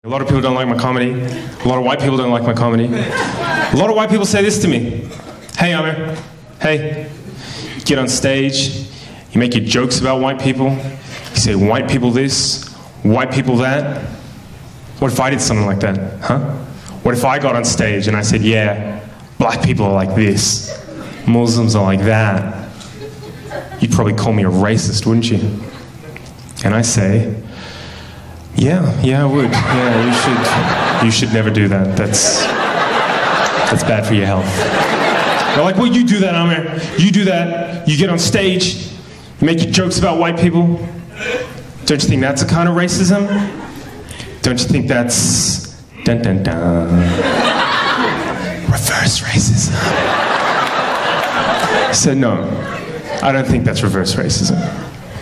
A lot of people don't like my comedy. A lot of white people don't like my comedy. A lot of white people say this to me. Hey, Amir. Hey. You get on stage, you make your jokes about white people. You say white people this, white people that. What if I did something like that, huh? What if I got on stage and I said, yeah, black people are like this, Muslims are like that. You'd probably call me a racist, wouldn't you? And I say, yeah, I would. Yeah, you should never do that. That's bad for your health. They're like, well, you do that, Amir. You do that. You get on stage, you make your jokes about white people. Don't you think that's a kind of racism? Don't you think that's dun dun dun reverse racism? I said, no, I don't think that's reverse racism.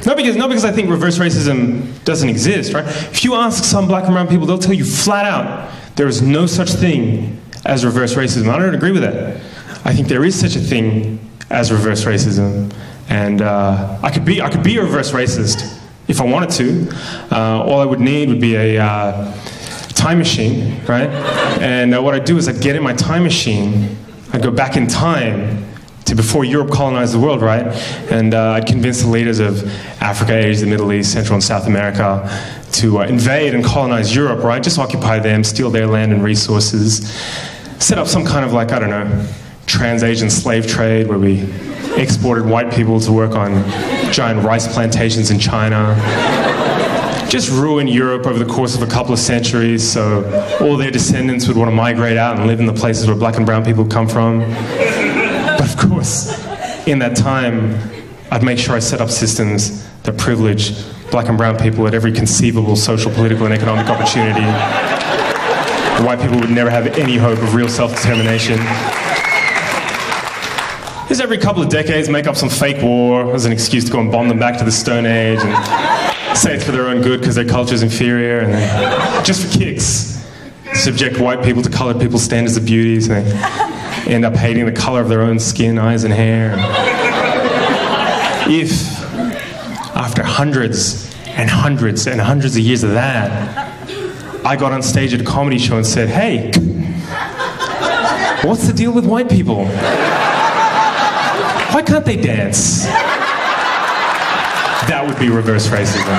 Not because I think reverse racism doesn't exist, right? If you ask some black and brown people, they'll tell you flat out, there is no such thing as reverse racism. I don't agree with that. I think there is such a thing as reverse racism. And I could be a reverse racist if I wanted to. All I would need would be a time machine, right? And what I'd do is I'd get in my time machine, I'd go back in time to before Europe colonized the world, right? And I'd convince the leaders of Africa, Asia, the Middle East, Central and South America to invade and colonize Europe, right? Just occupy them, steal their land and resources, set up some kind of, like, I don't know, trans-Asian slave trade where we exported white people to work on giant rice plantations in China. Just ruin Europe over the course of a couple of centuries so all their descendants would want to migrate out and live in the places where black and brown people come from. But of course, in that time, I'd make sure I set up systems that privilege black and brown people at every conceivable social, political, and economic opportunity. White people would never have any hope of real self-determination. Just every couple of decades, make up some fake war as an excuse to go and bomb them back to the Stone Age and say it's for their own good because their culture's inferior, and then, just for kicks, subject white people to colored people's standards of beauty, so they end up hating the color of their own skin, eyes, and hair. If, after hundreds and hundreds and hundreds of years of that, I got on stage at a comedy show and said, hey, what's the deal with white people? Why can't they dance? That would be reverse racism.